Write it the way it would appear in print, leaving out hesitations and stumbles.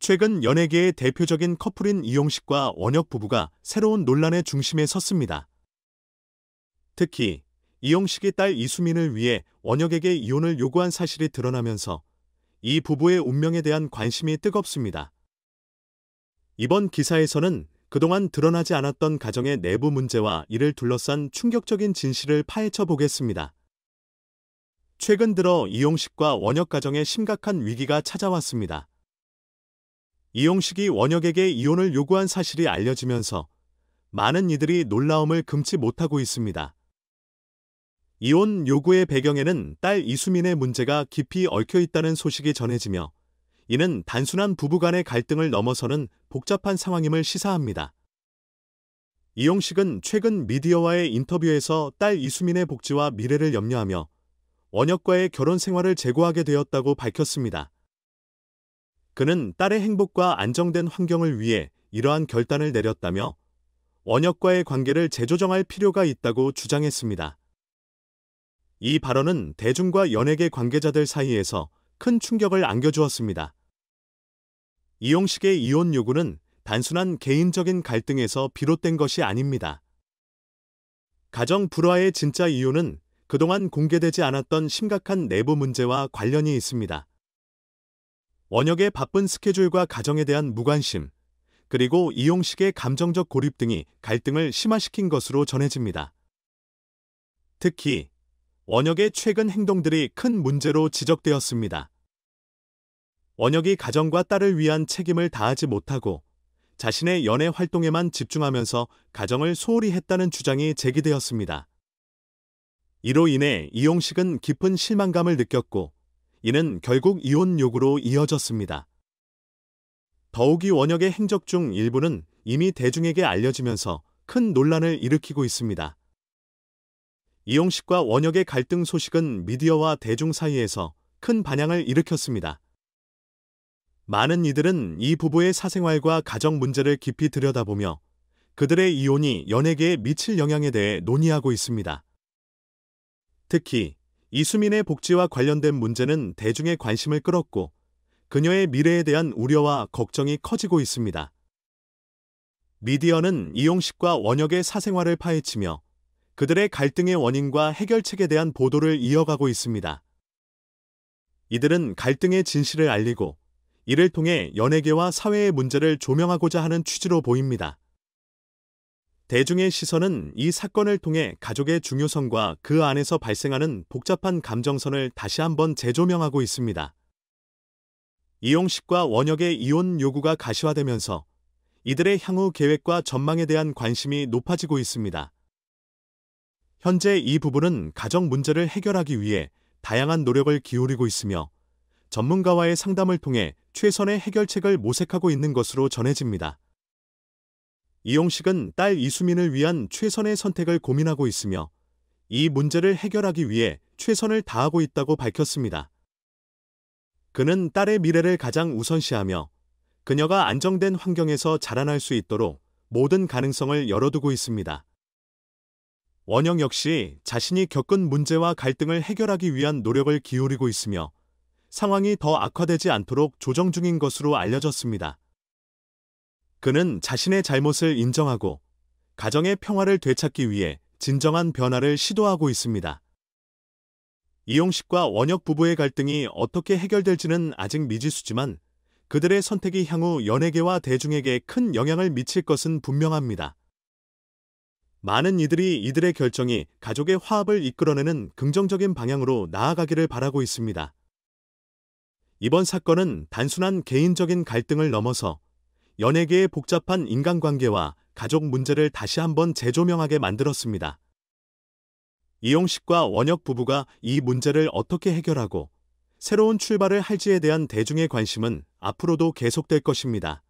최근 연예계의 대표적인 커플인 이용식과 원혁 부부가 새로운 논란의 중심에 섰습니다. 특히 이용식이 딸 이수민을 위해 원혁에게 이혼을 요구한 사실이 드러나면서 이 부부의 운명에 대한 관심이 뜨겁습니다. 이번 기사에서는 그동안 드러나지 않았던 가정의 내부 문제와 이를 둘러싼 충격적인 진실을 파헤쳐 보겠습니다. 최근 들어 이용식과 원혁 가정에 심각한 위기가 찾아왔습니다. 이용식이 원혁에게 이혼을 요구한 사실이 알려지면서 많은 이들이 놀라움을 금치 못하고 있습니다. 이혼 요구의 배경에는 딸 이수민의 문제가 깊이 얽혀 있다는 소식이 전해지며 이는 단순한 부부간의 갈등을 넘어서는 복잡한 상황임을 시사합니다. 이용식은 최근 미디어와의 인터뷰에서 딸 이수민의 복지와 미래를 염려하며 원혁과의 결혼 생활을 재고하게 되었다고 밝혔습니다. 그는 딸의 행복과 안정된 환경을 위해 이러한 결단을 내렸다며 원혁과의 관계를 재조정할 필요가 있다고 주장했습니다. 이 발언은 대중과 연예계 관계자들 사이에서 큰 충격을 안겨주었습니다. 이용식의 이혼 요구는 단순한 개인적인 갈등에서 비롯된 것이 아닙니다. 가정 불화의 진짜 이유는 그동안 공개되지 않았던 심각한 내부 문제와 관련이 있습니다. 원혁의 바쁜 스케줄과 가정에 대한 무관심, 그리고 이용식의 감정적 고립 등이 갈등을 심화시킨 것으로 전해집니다. 특히 원혁의 최근 행동들이 큰 문제로 지적되었습니다. 원혁이 가정과 딸을 위한 책임을 다하지 못하고 자신의 연애 활동에만 집중하면서 가정을 소홀히 했다는 주장이 제기되었습니다. 이로 인해 이용식은 깊은 실망감을 느꼈고 이는 결국 이혼 요구로 이어졌습니다. 더욱이 원혁의 행적 중 일부는 이미 대중에게 알려지면서 큰 논란을 일으키고 있습니다. 이용식과 원혁의 갈등 소식은 미디어와 대중 사이에서 큰 반향을 일으켰습니다. 많은 이들은 이 부부의 사생활과 가정 문제를 깊이 들여다보며 그들의 이혼이 연예계에 미칠 영향에 대해 논의하고 있습니다. 특히 이수민의 복지와 관련된 문제는 대중의 관심을 끌었고 그녀의 미래에 대한 우려와 걱정이 커지고 있습니다. 미디어는 이용식과 원혁의 사생활을 파헤치며 그들의 갈등의 원인과 해결책에 대한 보도를 이어가고 있습니다. 이들은 갈등의 진실을 알리고 이를 통해 연예계와 사회의 문제를 조명하고자 하는 취지로 보입니다. 대중의 시선은 이 사건을 통해 가족의 중요성과 그 안에서 발생하는 복잡한 감정선을 다시 한번 재조명하고 있습니다. 이용식과 원혁의 이혼 요구가 가시화되면서 이들의 향후 계획과 전망에 대한 관심이 높아지고 있습니다. 현재 이 부부는 가정 문제를 해결하기 위해 다양한 노력을 기울이고 있으며 전문가와의 상담을 통해 최선의 해결책을 모색하고 있는 것으로 전해집니다. 이용식은 딸 이수민을 위한 최선의 선택을 고민하고 있으며 이 문제를 해결하기 위해 최선을 다하고 있다고 밝혔습니다. 그는 딸의 미래를 가장 우선시하며 그녀가 안정된 환경에서 자라날 수 있도록 모든 가능성을 열어두고 있습니다. 원혁 역시 자신이 겪은 문제와 갈등을 해결하기 위한 노력을 기울이고 있으며 상황이 더 악화되지 않도록 조정 중인 것으로 알려졌습니다. 그는 자신의 잘못을 인정하고 가정의 평화를 되찾기 위해 진정한 변화를 시도하고 있습니다. 이용식과 원혁 부부의 갈등이 어떻게 해결될지는 아직 미지수지만 그들의 선택이 향후 연예계와 대중에게 큰 영향을 미칠 것은 분명합니다. 많은 이들이 이들의 결정이 가족의 화합을 이끌어내는 긍정적인 방향으로 나아가기를 바라고 있습니다. 이번 사건은 단순한 개인적인 갈등을 넘어서 연예계의 복잡한 인간관계와 가족 문제를 다시 한번 재조명하게 만들었습니다. 이용식과 원혁 부부가 이 문제를 어떻게 해결하고 새로운 출발을 할지에 대한 대중의 관심은 앞으로도 계속될 것입니다.